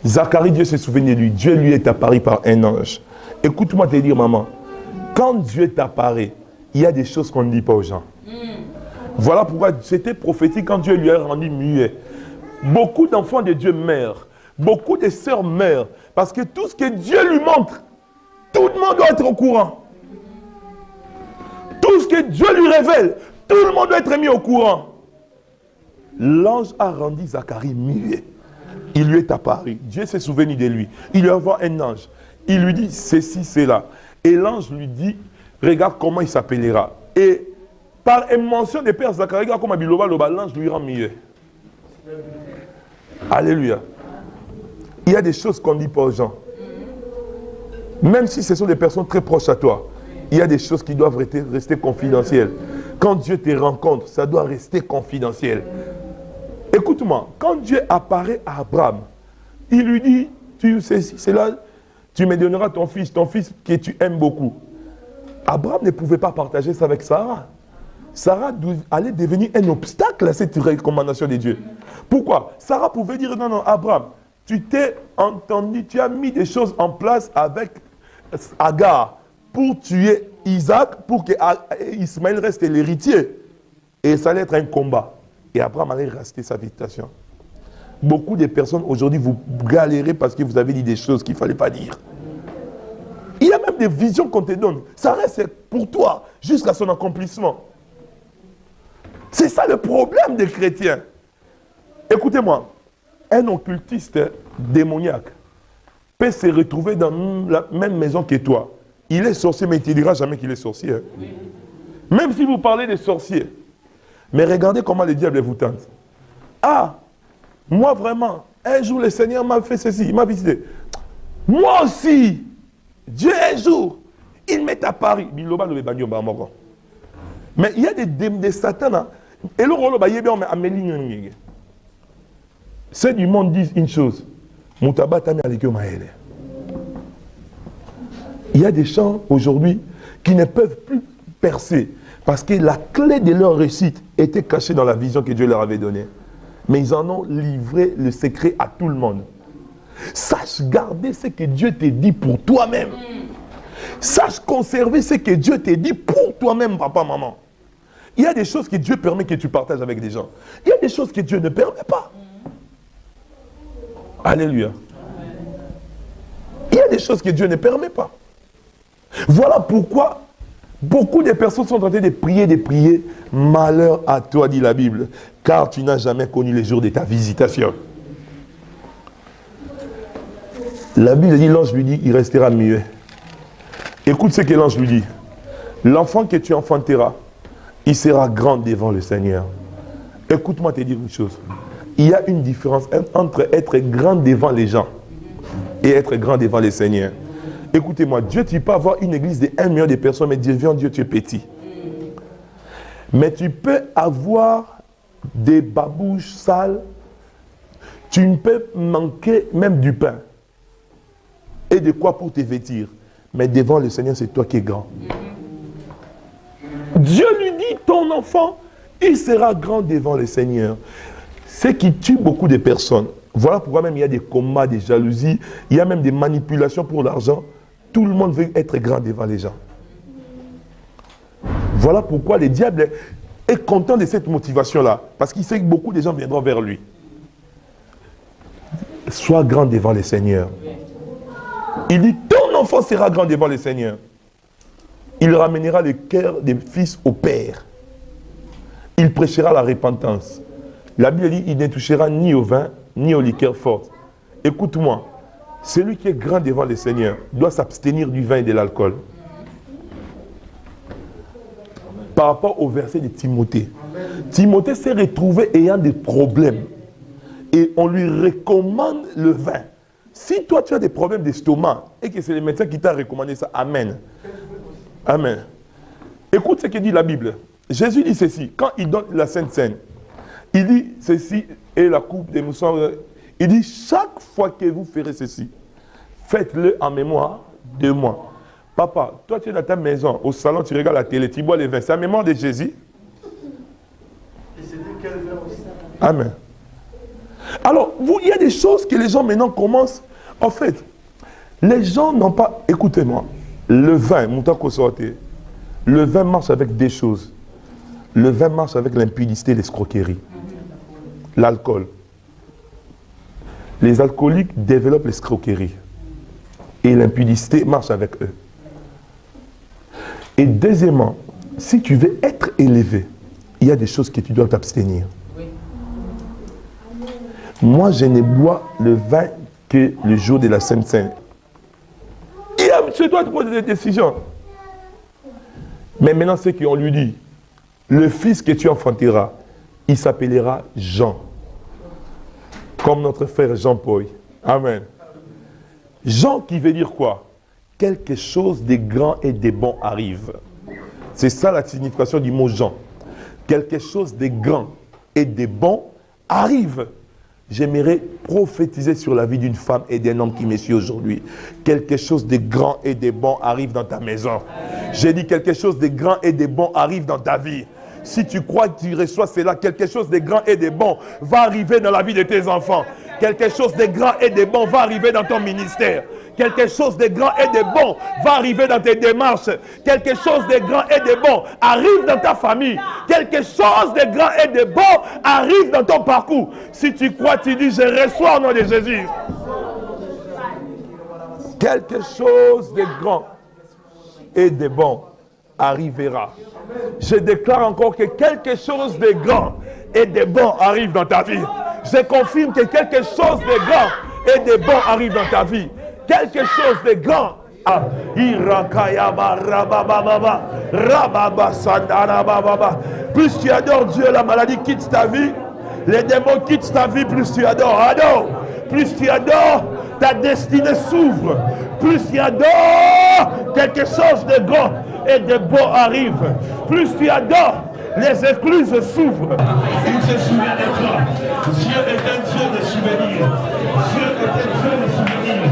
Zacharie, Dieu se souvenait de lui. Dieu lui est apparu par un ange. Écoute-moi te dire, maman, quand Dieu t'apparaît, il y a des choses qu'on ne dit pas aux gens. Voilà pourquoi c'était prophétique quand Dieu lui a rendu muet. Beaucoup d'enfants de Dieu meurent. Beaucoup de sœurs meurent. Parce que tout ce que Dieu lui montre, tout le monde doit être au courant. Tout ce que Dieu lui révèle, tout le monde doit être mis au courant. L'ange a rendu Zacharie muet. Il lui est apparu. Dieu s'est souvenu de lui. Il lui envoie un ange. Il lui dit ceci, cela. Et l'ange lui dit, regarde comment il s'appellera. Et par émotion des pères Zacharie, regarde comment l'ange lui rend muet. Alléluia. Il y a des choses qu'on ne dit pas aux gens. Même si ce sont des personnes très proches à toi, il y a des choses qui doivent rester confidentielles. Quand Dieu te rencontre, ça doit rester confidentiel. Écoute-moi, quand Dieu apparaît à Abraham, il lui dit, tu sais, c'est là, tu me donneras ton fils que tu aimes beaucoup. Abraham ne pouvait pas partager ça avec Sarah. Sarah allait devenir un obstacle à cette recommandation de Dieu. Pourquoi? Sarah pouvait dire, non, non, Abraham, tu t'es entendu, tu as mis des choses en place avec Agar pour tuer Isaac, pour que Ismaël reste l'héritier. Et ça allait être un combat. Et Abraham allait rester sa habitation. Beaucoup de personnes aujourd'hui, vous galérez parce que vous avez dit des choses qu'il ne fallait pas dire. Il y a même des visions qu'on te donne. Ça reste pour toi jusqu'à son accomplissement. C'est ça le problème des chrétiens. Écoutez-moi, un occultiste démoniaque peut se retrouver dans la même maison que toi. Il est sorcier, mais il ne te dira jamais qu'il est sorcier. Oui. Même si vous parlez des sorciers. Mais regardez comment le diable vous tente. Ah, moi vraiment, un jour le Seigneur m'a fait ceci, il m'a visité. Moi aussi, Dieu un jour, il m'est apparu. Mais il y a des satans. Et le rôle, ceux du monde disent une chose. Il y a des gens aujourd'hui qui ne peuvent plus percer parce que la clé de leur réussite était cachée dans la vision que Dieu leur avait donnée. Mais ils en ont livré le secret à tout le monde. Sache garder ce que Dieu t'a dit pour toi-même. Sache conserver ce que Dieu t'a dit pour toi-même, papa, maman. Il y a des choses que Dieu permet que tu partages avec des gens. Il y a des choses que Dieu ne permet pas. Alléluia. Il y a des choses que Dieu ne permet pas. Voilà pourquoi beaucoup de personnes sont en train de prier. Malheur à toi, dit la Bible, car tu n'as jamais connu les jours de ta visitation. La Bible dit, l'ange lui dit, il restera muet. Écoute ce que l'ange lui dit. L'enfant que tu enfanteras, il sera grand devant le Seigneur. Écoute-moi te dire une chose. Il y a une différence entre être grand devant les gens et être grand devant le Seigneur. Écoutez-moi, Dieu, tu peux avoir une église de 1 million de personnes, mais devant Dieu, tu es petit. Mais tu peux avoir des babouches sales. Tu ne peux manquer même du pain. Et de quoi pour te vêtir. Mais devant le Seigneur, c'est toi qui es grand. Dieu lui dit, ton enfant, il sera grand devant le Seigneur. Ce qui tue beaucoup de personnes. Voilà pourquoi même il y a des combats, des jalousies, il y a même des manipulations pour l'argent. Tout le monde veut être grand devant les gens. Voilà pourquoi le diable est content de cette motivation-là. Parce qu'il sait que beaucoup de gens viendront vers lui. Sois grand devant le Seigneur. Il dit, ton enfant sera grand devant le Seigneur. Il ramènera le cœur des fils au Père. Il prêchera la repentance. La Bible dit, il ne touchera ni au vin, ni aux liqueurs fortes. Écoute-moi, celui qui est grand devant le Seigneur doit s'abstenir du vin et de l'alcool. Par rapport au verset de Timothée. Timothée s'est retrouvé ayant des problèmes. Et on lui recommande le vin. Si toi tu as des problèmes d'estomac et que c'est le médecin qui t'a recommandé ça, amen. Amen. Écoute ce que dit la Bible. Jésus dit ceci, quand il donne la Sainte Seine, il dit ceci et la coupe des moussons. Il dit chaque fois que vous ferez ceci, faites-le en mémoire de moi. Papa, toi tu es dans ta maison, au salon, tu regardes la télé, tu bois les vins, c'est en mémoire de Jésus. Et c'était quel vin aussi? Amen. Alors, il y a des choses que les gens maintenant commencent. En fait, les gens n'ont pas. Écoutez-moi, le vin, le vin marche avec des choses. Le vin marche avec l'impudicité et l'escroquerie. L'alcool. Les alcooliques développent l'escroquerie. Et l'impudicité marche avec eux. Et deuxièmement, si tu veux être élevé, il y a des choses que tu dois t'abstenir. Moi, je ne bois le vin que le jour de la Sainte Seine. C'est toi de prendre des décisions. Mais maintenant, c'est qu'on lui dit, le fils que tu enfanteras, il s'appellera Jean. Comme notre frère Jean-Paul. Amen. Jean qui veut dire quoi? Quelque chose de grand et de bon arrive. C'est ça la signification du mot Jean. Quelque chose de grand et de bon arrive. J'aimerais prophétiser sur la vie d'une femme et d'un homme qui me suit aujourd'hui. Quelque chose de grand et de bon arrive dans ta maison. J'ai dit quelque chose de grand et de bon arrive dans ta vie. Si tu crois que tu reçois cela, quelque chose de grand et de bon va arriver dans la vie de tes enfants. Quelque chose de grand et de bon va arriver dans ton ministère. Quelque chose de grand et de bon va arriver dans tes démarches. Quelque chose de grand et de bon arrive dans ta famille. Quelque chose de grand et de bon arrive dans ton parcours. Si tu crois, tu dis, je reçois au nom de Jésus. Quelque chose de grand et de bon arrivera. Je déclare encore que quelque chose de grand et de bon arrive dans ta vie. Je confirme que quelque chose de grand et de bon arrive dans ta vie. Quelque chose de grand. Plus tu adores Dieu, la maladie quitte ta vie. Les démons quittent ta vie, plus tu adores. Adore. Plus tu adores, ta destinée s'ouvre. Plus tu adores, quelque chose de grand et de beau arrive. Plus tu adores, les écluses s'ouvrent. Il se souvient de toi. Dieu est un Dieu de souvenirs. Dieu est un Dieu de souvenirs.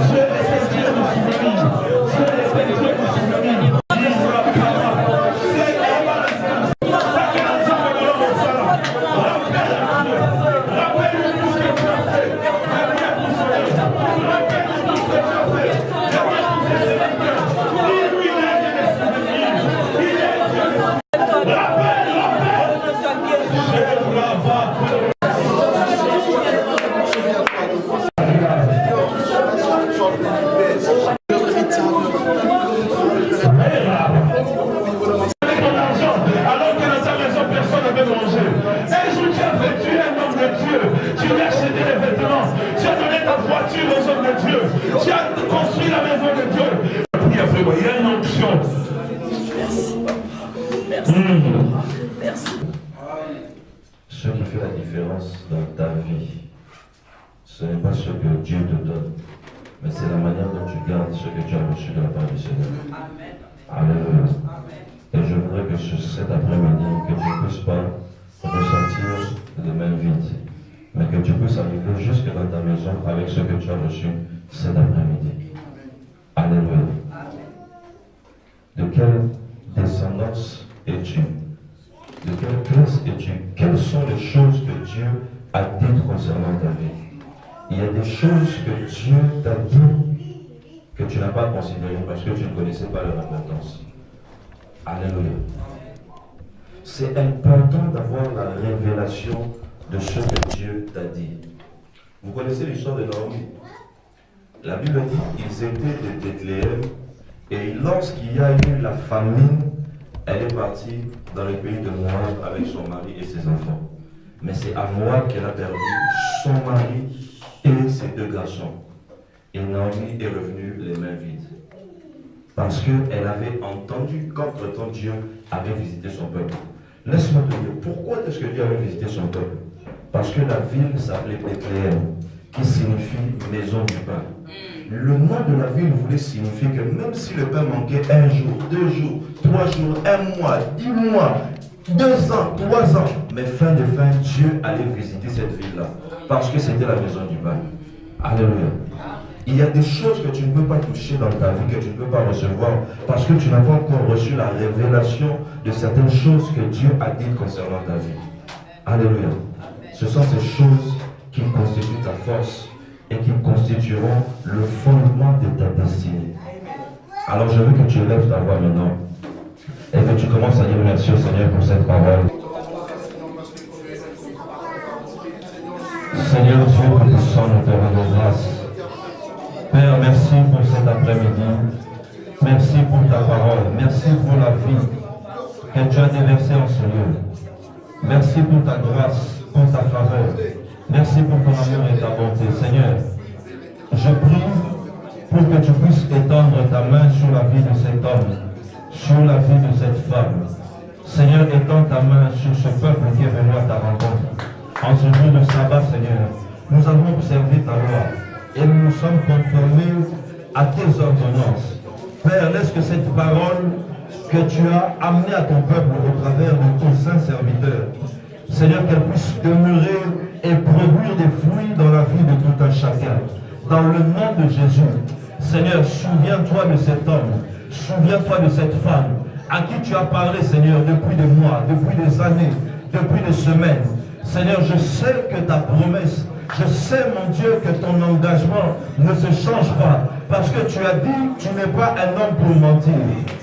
Dieu est un Dieu de souvenirs. Dieu est un Dieu de souvenirs. ce qui fait la différence dans ta vie, ce n'est pas ce que Dieu te donne, mais c'est la manière dont tu gardes ce que tu as reçu de la part du Seigneur. Alléluia. Et je voudrais que cet après-midi, que tu ne puisses pas ressentir les mains vides, mais que tu puisses arriver jusque dans ta maison avec ce que tu as reçu cet après-midi. Alléluia. De quelle descendance es-tu? De quelle classe es-tu? Quelles sont les choses que Dieu a dites concernant ta vie? Il y a des choses que Dieu t'a dit que tu n'as pas considérées parce que tu ne connaissais pas leur importance. Alléluia. C'est important d'avoir la révélation de ce que Dieu t'a dit. Vous connaissez l'histoire de Naomi? La Bible dit qu'ils étaient de Bethléem et lorsqu'il y a eu la famine, elle est partie dans le pays de Moab avec son mari et ses enfants. Mais c'est à Moab qu'elle a perdu son mari et ses 2 garçons. Et Naomi est revenue les mains vides. Parce qu'elle avait entendu qu'entre-temps Dieu avait visité son peuple. Laisse-moi te dire, pourquoi est-ce que Dieu avait visité son peuple? Parce que la ville s'appelait Bethléem, qui signifie maison du pain. Le nom de la ville voulait signifier que même si le pain manquait 1 jour, 2 jours, 3 jours, 1 mois, 10 mois, 2 ans, 3 ans, mais fin de fin, Dieu allait visiter cette ville-là. Parce que c'était la maison du pain. Alléluia. Il y a des choses que tu ne peux pas toucher dans ta vie, que tu ne peux pas recevoir, parce que tu n'as pas encore reçu la révélation de certaines choses que Dieu a dites concernant ta vie. Alléluia. Ce sont ces choses qui constituent ta force et qui constitueront le fondement de ta destinée. Alors je veux que tu élèves ta voix maintenant et que tu commences à dire merci au Seigneur pour cette parole. Seigneur Dieu Tout-Puissant, nous te rendons grâce. Père, merci pour cet après-midi. Merci pour ta parole. Merci pour la vie que tu as déversée en ce lieu. Merci pour ta grâce, pour ta faveur. Merci pour ton amour et ta bonté. Seigneur, je prie pour que tu puisses étendre ta main sur la vie de cet homme, sur la vie de cette femme. Seigneur, étends ta main sur ce peuple qui est venu à ta rencontre. En ce jour de sabbat, Seigneur, nous avons observé ta loi et nous nous sommes conformés à tes ordonnances. Père, laisse que cette parole que tu as amenée à ton peuple au travers de ton saint serviteur, Seigneur, qu'elle puisse demeurer et produire des fruits dans la vie de tout un chacun. Dans le nom de Jésus, Seigneur, souviens-toi de cet homme, souviens-toi de cette femme à qui tu as parlé, Seigneur, depuis des mois, depuis des années, depuis des semaines. Seigneur, je sais que ta promesse, je sais, mon Dieu, que ton engagement ne se change pas. Parce que tu as dit, tu n'es pas un homme pour mentir,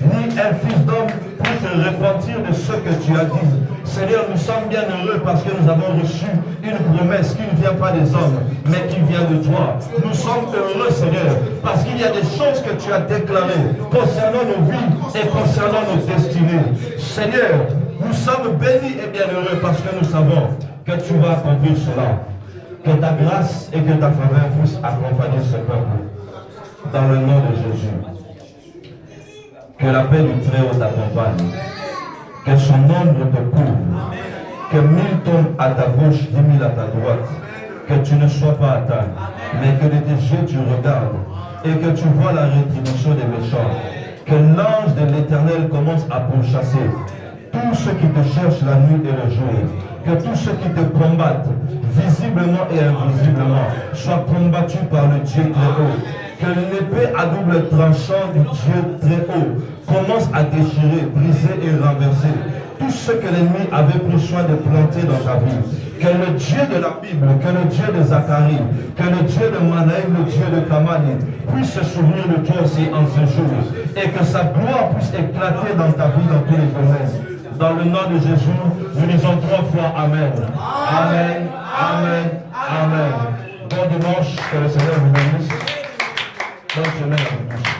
ni un fils d'homme pour te repentir de ce que tu as dit. Seigneur, nous sommes bien heureux parce que nous avons reçu une promesse qui ne vient pas des hommes, mais qui vient de toi. Nous sommes heureux, Seigneur, parce qu'il y a des choses que tu as déclarées concernant nos vies et concernant nos destinées. Seigneur, nous sommes bénis et bien heureux parce que nous savons que tu vas accomplir cela. Que ta grâce et que ta faveur puissent accompagner ce peuple. Dans le nom de Jésus. Que la paix du Très-Haut t'accompagne. Que son ombre te couvre. Que 1000 tombent à ta gauche, 10 000 à ta droite. Que tu ne sois pas atteint. Mais que de tes yeux tu regardes. Et que tu vois la rétribution des méchants. Que l'ange de l'Éternel commence à pourchasser tous ceux qui te cherchent la nuit et le jour. Que tous ceux qui te combattent, visiblement et invisiblement, soient combattus par le Dieu Très-Haut. Que l'épée à double tranchant du Dieu Très-Haut commence à déchirer, briser et renverser tout ce que l'ennemi avait pris soin de planter dans ta vie. Que le Dieu de la Bible, que le Dieu de Zacharie, que le Dieu de Manaïm, le Dieu de Tamani, puisse se souvenir de toi aussi en ce jour. Et que sa gloire puisse éclater dans ta vie, dans tous les domaines. Dans le nom de Jésus, nous disons 3 fois Amen. Amen, Amen, Amen. Bon dimanche, que le Seigneur vous bénisse. Bonne semaine à vous tous.